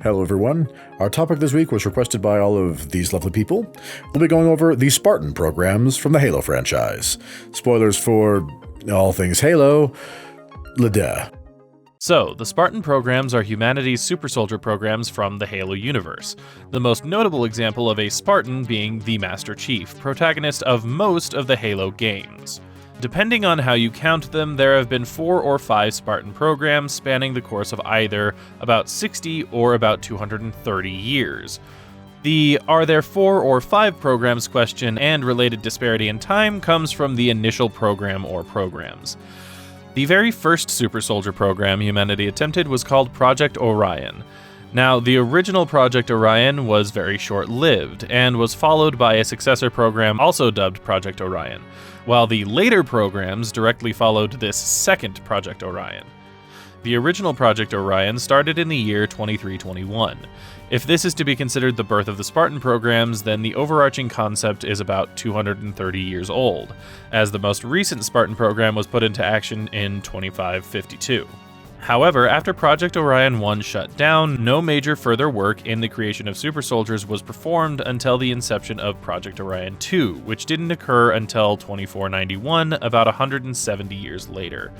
Hello everyone. Our topic this week was requested by all of these lovely people. We'll be going over the Spartan programs from the Halo franchise. Spoilers for all things Halo. Leda. So, the Spartan programs are humanity's super soldier programs from the Halo universe. The most notable example of a Spartan being the Master Chief, protagonist of most of the Halo games. Depending on how you count them, there have been 4 or 5 Spartan programs spanning the course of either about 60 or about 230 years. The "are there 4 or 5 programs" question and related disparity in time comes from the initial program or programs. The very first super soldier program humanity attempted was called Project Orion. Now, the original Project Orion was very short-lived, and was followed by a successor program also dubbed Project Orion, while the later programs directly followed this second Project Orion. The original Project Orion started in the year 2321. If this is to be considered the birth of the Spartan programs, then the overarching concept is about 230 years old, as the most recent Spartan program was put into action in 2552. However, after Project Orion 1 shut down, no major further work in the creation of super soldiers was performed until the inception of Project Orion 2, which didn't occur until 2491, about 170 years later.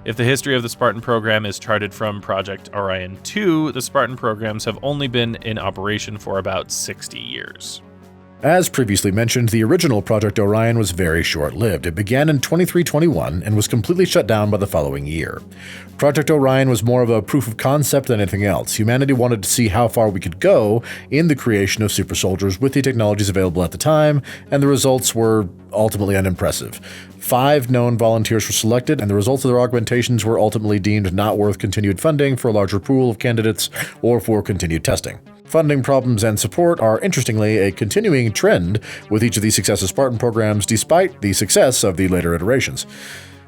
If the history of the Spartan program is charted from Project Orion 2, the Spartan programs have only been in operation for about 60 years. As previously mentioned, the original Project Orion was very short-lived. It began in 2321 and was completely shut down by the following year. Project Orion was more of a proof of concept than anything else. Humanity wanted to see how far we could go in the creation of super soldiers with the technologies available at the time, and the results were ultimately unimpressive. 5 known volunteers were selected, and the results of their augmentations were ultimately deemed not worth continued funding for a larger pool of candidates or for continued testing. Funding problems and support are, interestingly, a continuing trend with each of these successive Spartan programs despite the success of the later iterations.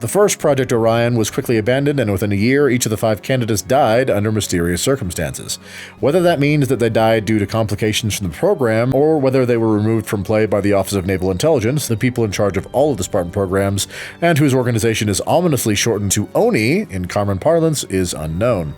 The first Project Orion was quickly abandoned, and within a year, each of the 5 candidates died under mysterious circumstances. Whether that means that they died due to complications from the program, or whether they were removed from play by the Office of Naval Intelligence, the people in charge of all of the Spartan programs, and whose organization is ominously shortened to ONI in common parlance, is unknown.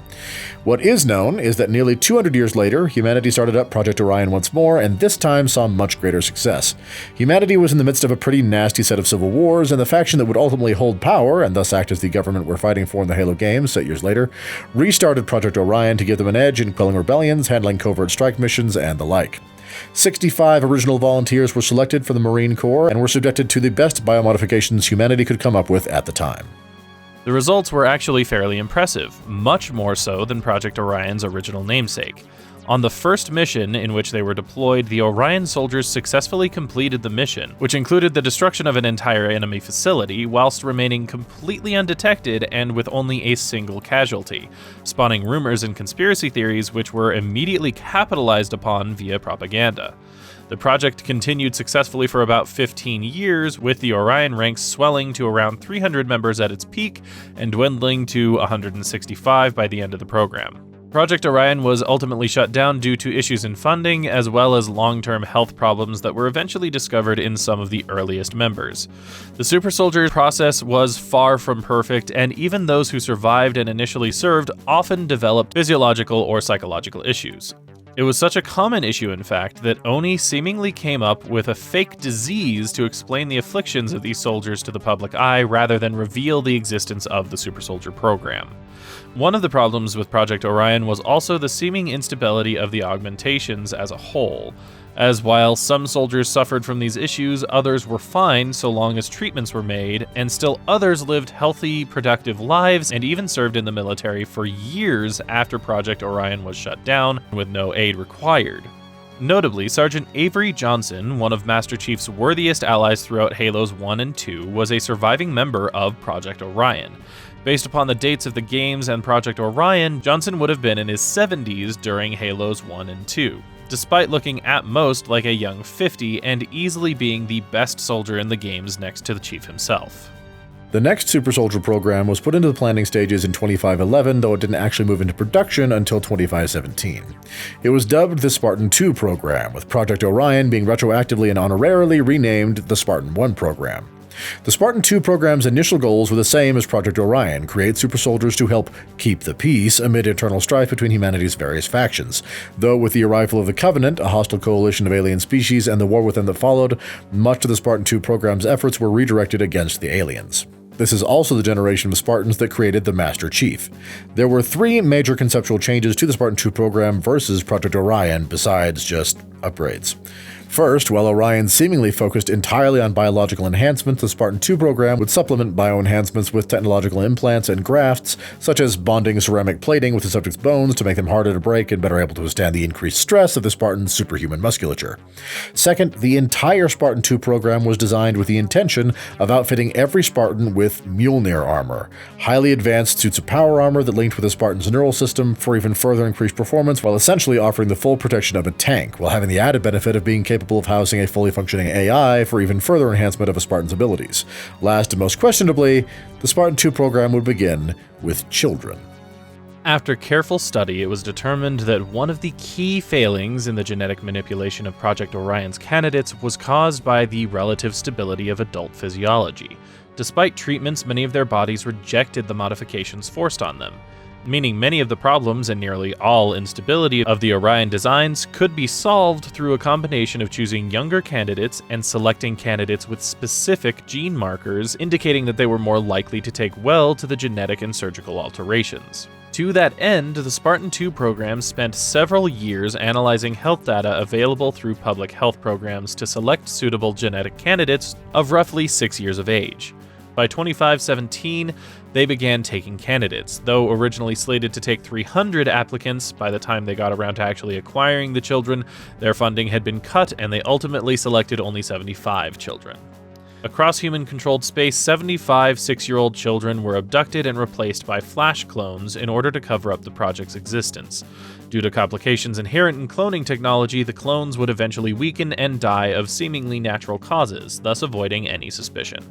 What is known is that nearly 200 years later, humanity started up Project Orion once more, and this time saw much greater success. Humanity was in the midst of a pretty nasty set of civil wars, and the faction that would ultimately hold power, and thus act as the government we're fighting for in the Halo games set years later, restarted Project Orion to give them an edge in quelling rebellions, handling covert strike missions, and the like. 65 original volunteers were selected for the Marine Corps, and were subjected to the best biomodifications humanity could come up with at the time. The results were actually fairly impressive, much more so than Project Orion's original namesake. On the first mission in which they were deployed, the Orion soldiers successfully completed the mission, which included the destruction of an entire enemy facility whilst remaining completely undetected and with only a single casualty, spawning rumors and conspiracy theories which were immediately capitalized upon via propaganda. The project continued successfully for about 15 years, with the Orion ranks swelling to around 300 members at its peak and dwindling to 165 by the end of the program. Project Orion was ultimately shut down due to issues in funding, as well as long-term health problems that were eventually discovered in some of the earliest members. The super soldier process was far from perfect, and even those who survived and initially served often developed physiological or psychological issues. It was such a common issue, in fact, that Oni seemingly came up with a fake disease to explain the afflictions of these soldiers to the public eye rather than reveal the existence of the super soldier program. One of the problems with Project Orion was also the seeming instability of the augmentations as a whole, as while some soldiers suffered from these issues, others were fine so long as treatments were made, and still others lived healthy, productive lives and even served in the military for years after Project Orion was shut down, with no aid required. Notably, Sergeant Avery Johnson, one of Master Chief's worthiest allies throughout Halos 1 and 2, was a surviving member of Project Orion. Based upon the dates of the games and Project Orion, Johnson would have been in his 70s during Halos 1 and 2. Despite looking at most like a young 50 and easily being the best soldier in the games next to the Chief himself. The next Super Soldier program was put into the planning stages in 2511, though it didn't actually move into production until 2517. It was dubbed the Spartan II program, with Project Orion being retroactively and honorarily renamed the Spartan I program. The Spartan II program's initial goals were the same as Project Orion: create super soldiers to help keep the peace amid internal strife between humanity's various factions. Though with the arrival of the Covenant, a hostile coalition of alien species, and the war with them that followed, much of the Spartan II program's efforts were redirected against the aliens. This is also the generation of Spartans that created the Master Chief. There were 3 major conceptual changes to the Spartan II program versus Project Orion, besides just upgrades. First, while Orion seemingly focused entirely on biological enhancements, the Spartan II program would supplement bioenhancements with technological implants and grafts, such as bonding ceramic plating with the subject's bones to make them harder to break and better able to withstand the increased stress of the Spartan's superhuman musculature. Second, the entire Spartan II program was designed with the intention of outfitting every Spartan with Mjolnir armor, highly advanced suits of power armor that linked with the Spartan's neural system for even further increased performance, while essentially offering the full protection of a tank, while having the added benefit of being capable of housing a fully functioning AI for even further enhancement of a Spartan's abilities. Last and most questionably, the Spartan II program would begin with children. After careful study, it was determined that one of the key failings in the genetic manipulation of Project Orion's candidates was caused by the relative stability of adult physiology. Despite treatments, many of their bodies rejected the modifications forced on them, meaning many of the problems and nearly all instability of the Orion designs could be solved through a combination of choosing younger candidates and selecting candidates with specific gene markers indicating that they were more likely to take well to the genetic and surgical alterations. To that end, the Spartan II program spent several years analyzing health data available through public health programs to select suitable genetic candidates of roughly 6 years of age. By 2517, they began taking candidates. Though originally slated to take 300 applicants, by the time they got around to actually acquiring the children, their funding had been cut and they ultimately selected only 75 children. Across human-controlled space, 75 6-year-old children were abducted and replaced by Flash clones in order to cover up the project's existence. Due to complications inherent in cloning technology, the clones would eventually weaken and die of seemingly natural causes, thus avoiding any suspicion.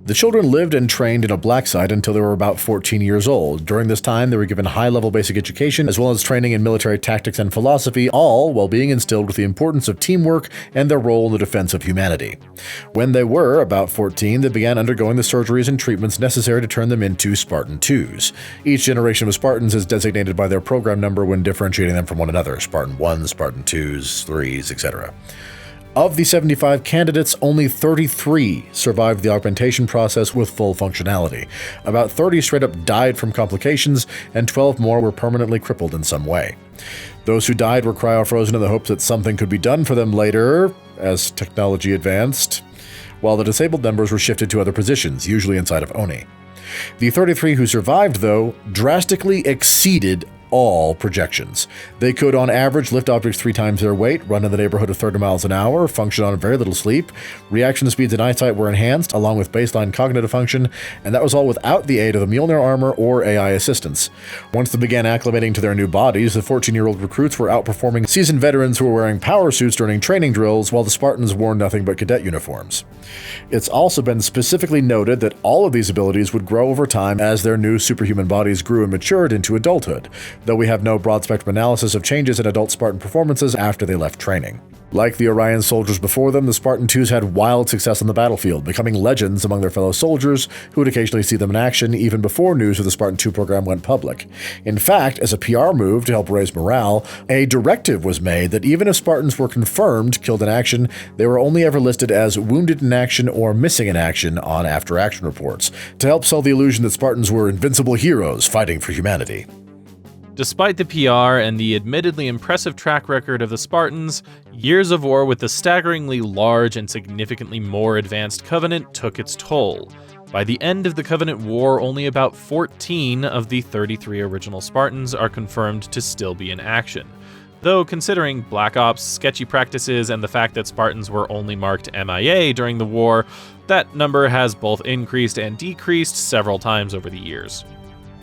The children lived and trained in a black site until they were about 14 years old. During this time, they were given high-level basic education, as well as training in military tactics and philosophy, all while being instilled with the importance of teamwork and their role in the defense of humanity. When they were about 14, they began undergoing the surgeries and treatments necessary to turn them into Spartan IIs. Each generation of Spartans is designated by their program number when differentiating them from one another: Spartan I, Spartan IIs, IIIs, etc. Of the 75 candidates, only 33 survived the augmentation process with full functionality. About 30 straight up died from complications, and 12 more were permanently crippled in some way. Those who died were cryofrozen in the hopes that something could be done for them later, as technology advanced, while the disabled members were shifted to other positions, usually inside of Oni. The 33 who survived, though, drastically exceeded all projections. They could, on average, lift objects 3 times their weight, run in the neighborhood of 30 miles an hour, function on very little sleep. Reaction speeds and eyesight were enhanced, along with baseline cognitive function, and that was all without the aid of the Mjolnir armor or AI assistance. Once they began acclimating to their new bodies, the 14-year-old recruits were outperforming seasoned veterans who were wearing power suits during training drills, while the Spartans wore nothing but cadet uniforms. It's also been specifically noted that all of these abilities would grow over time as their new superhuman bodies grew and matured into adulthood, though we have no broad-spectrum analysis of changes in adult Spartan performances after they left training. Like the Orion soldiers before them, the Spartan IIs had wild success on the battlefield, becoming legends among their fellow soldiers who would occasionally see them in action even before news of the Spartan II program went public. In fact, as a PR move to help raise morale, a directive was made that even if Spartans were confirmed killed in action, they were only ever listed as wounded in action or missing in action on after-action reports, to help sell the illusion that Spartans were invincible heroes fighting for humanity. Despite the PR and the admittedly impressive track record of the Spartans, years of war with the staggeringly large and significantly more advanced Covenant took its toll. By the end of the Covenant War, only about 14 of the 33 original Spartans are confirmed to still be in action. Though considering Black Ops, sketchy practices, and the fact that Spartans were only marked MIA during the war, that number has both increased and decreased several times over the years.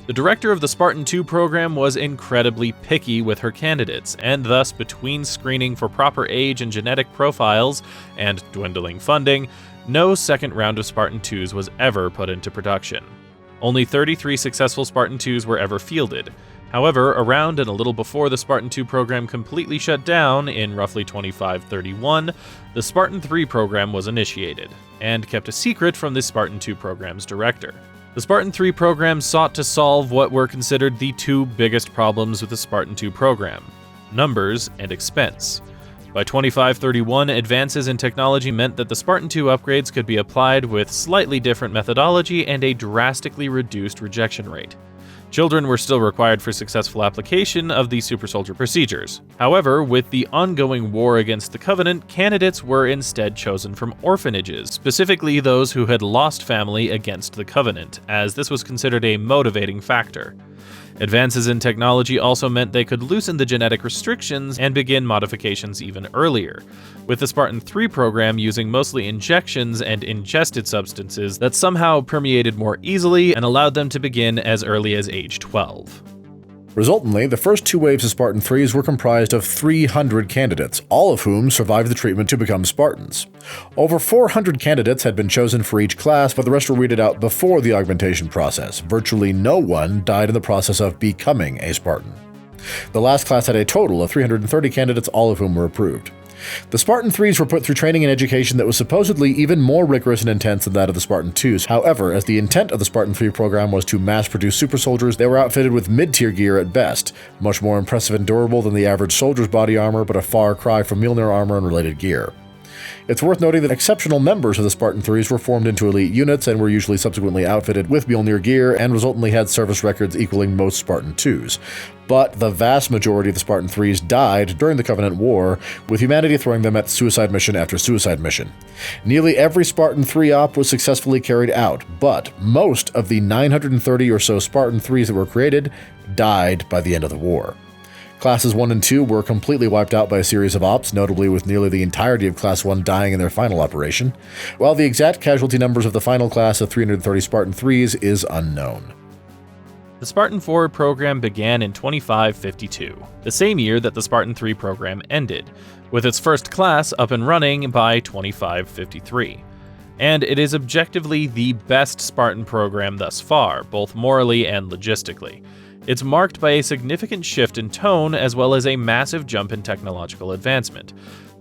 The director of the Spartan II program was incredibly picky with her candidates, and thus between screening for proper age and genetic profiles and dwindling funding, no second round of Spartan IIs was ever put into production. Only 33 successful Spartan IIs were ever fielded. However, around and a little before the Spartan II program completely shut down in roughly 2531, the Spartan III program was initiated, and kept a secret from the Spartan II program's director. The Spartan III program sought to solve what were considered the two biggest problems with the Spartan II program: numbers and expense. By 2531, advances in technology meant that the Spartan II upgrades could be applied with slightly different methodology and a drastically reduced rejection rate. Children were still required for successful application of the super soldier procedures. However, with the ongoing war against the Covenant, candidates were instead chosen from orphanages, specifically those who had lost family against the Covenant, as this was considered a motivating factor. Advances in technology also meant they could loosen the genetic restrictions and begin modifications even earlier, with the Spartan III program using mostly injections and ingested substances that somehow permeated more easily and allowed them to begin as early as age 12. Resultantly, the first two waves of Spartan IIIs were comprised of 300 candidates, all of whom survived the treatment to become Spartans. Over 400 candidates had been chosen for each class, but the rest were weeded out before the augmentation process. Virtually no one died in the process of becoming a Spartan. The last class had a total of 330 candidates, all of whom were approved. The Spartan IIIs were put through training and education that was supposedly even more rigorous and intense than that of the Spartan IIs. However, as the intent of the Spartan III program was to mass-produce super soldiers, they were outfitted with mid-tier gear at best, much more impressive and durable than the average soldier's body armor, but a far cry from Mjolnir armor and related gear. It's worth noting that exceptional members of the Spartan IIIs were formed into elite units and were usually subsequently outfitted with Mjolnir gear and resultantly had service records equaling most Spartan IIs. But the vast majority of the Spartan IIIs died during the Covenant War, with humanity throwing them at suicide mission after suicide mission. Nearly every Spartan III op was successfully carried out, but most of the 930 or so Spartan IIIs that were created died by the end of the war. Classes 1 and 2 were completely wiped out by a series of ops, notably with nearly the entirety of Class 1 dying in their final operation, while the exact casualty numbers of the final class of 330 Spartan IIIs is unknown. The Spartan IV program began in 2552, the same year that the Spartan III program ended, with its first class up and running by 2553. And it is objectively the best Spartan program thus far, both morally and logistically. It's marked by a significant shift in tone as well as a massive jump in technological advancement.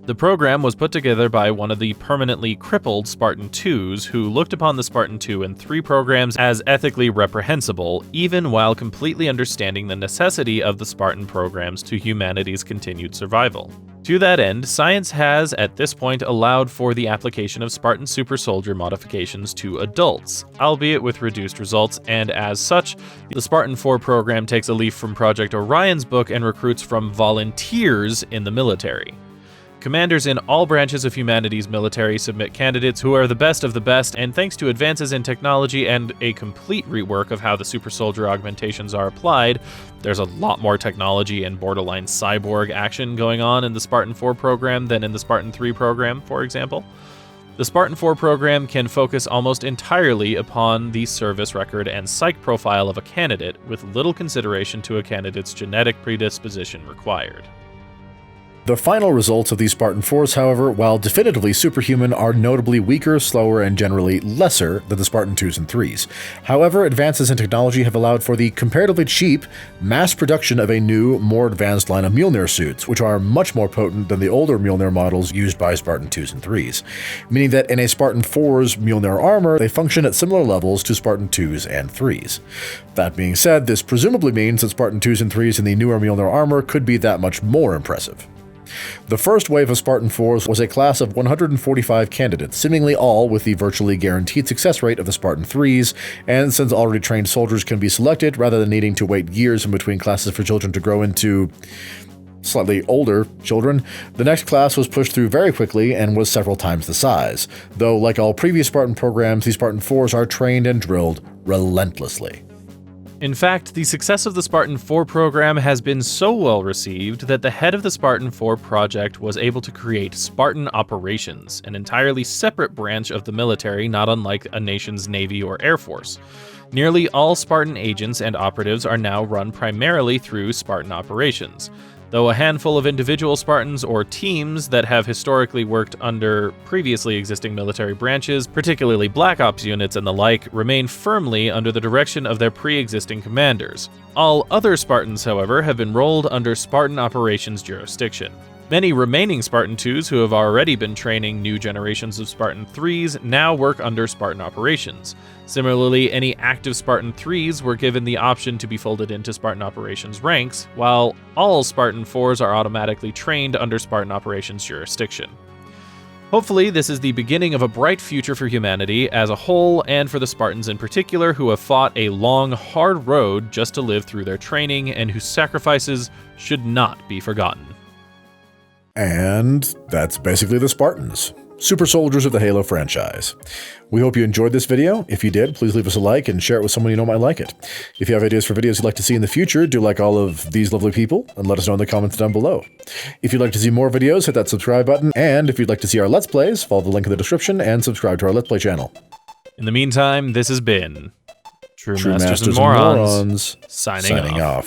The program was put together by one of the permanently crippled Spartan IIs who looked upon the Spartan II and III programs as ethically reprehensible, even while completely understanding the necessity of the Spartan programs to humanity's continued survival. To that end, science has, at this point, allowed for the application of Spartan super soldier modifications to adults, albeit with reduced results, and as such, the Spartan IV program takes a leaf from Project Orion's book and recruits from volunteers in the military. Commanders in all branches of humanity's military submit candidates who are the best of the best, and thanks to advances in technology and a complete rework of how the super soldier augmentations are applied, there's a lot more technology and borderline cyborg action going on in the Spartan IV program than in the Spartan III program, for example. The Spartan IV program can focus almost entirely upon the service record and psych profile of a candidate, with little consideration to a candidate's genetic predisposition required. The final results of these Spartan IVs, however, while definitively superhuman, are notably weaker, slower, and generally lesser than the Spartan IIs and IIIs. However, advances in technology have allowed for the comparatively cheap mass production of a new, more advanced line of Mjolnir suits, which are much more potent than the older Mjolnir models used by Spartan IIs and IIIs, meaning that in a Spartan IV's Mjolnir armor, they function at similar levels to Spartan IIs and IIIs. That being said, this presumably means that Spartan IIs and IIIs in the newer Mjolnir armor could be that much more impressive. The first wave of Spartan IVs was a class of 145 candidates, seemingly all with the virtually guaranteed success rate of the Spartan IIIs, and since already trained soldiers can be selected rather than needing to wait years in between classes for children to grow into slightly older children, the next class was pushed through very quickly and was several times the size, though like all previous Spartan programs, these Spartan IVs are trained and drilled relentlessly. In fact, the success of the Spartan IV program has been so well received that the head of the Spartan IV project was able to create Spartan Operations, an entirely separate branch of the military not unlike a nation's Navy or Air Force. Nearly all Spartan agents and operatives are now run primarily through Spartan Operations. though a handful of individual Spartans or teams that have historically worked under previously existing military branches, particularly Black Ops units and the like, remain firmly under the direction of their pre-existing commanders. All other Spartans, however, have been rolled under Spartan operations jurisdiction. Many remaining Spartan IIs who have already been training new generations of Spartan IIIs now work under Spartan operations. Similarly, any active Spartan IIIs were given the option to be folded into Spartan operations ranks, while all Spartan IVs are automatically trained under Spartan operations jurisdiction. Hopefully, this is the beginning of a bright future for humanity as a whole, and for the Spartans in particular, who have fought a long, hard road just to live through their training and whose sacrifices should not be forgotten. And that's basically the Spartans, super soldiers of the Halo franchise. We hope you enjoyed this video. If you did, please leave us a like and share it with someone you know might like it. If you have ideas for videos you'd like to see in the future, do like all of these lovely people and let us know in the comments down below. If you'd like to see more videos, hit that subscribe button, and if you'd like to see our Let's Plays, follow the link in the description and subscribe to our Let's Play channel. In the meantime, this has been True Masters and Morons signing off.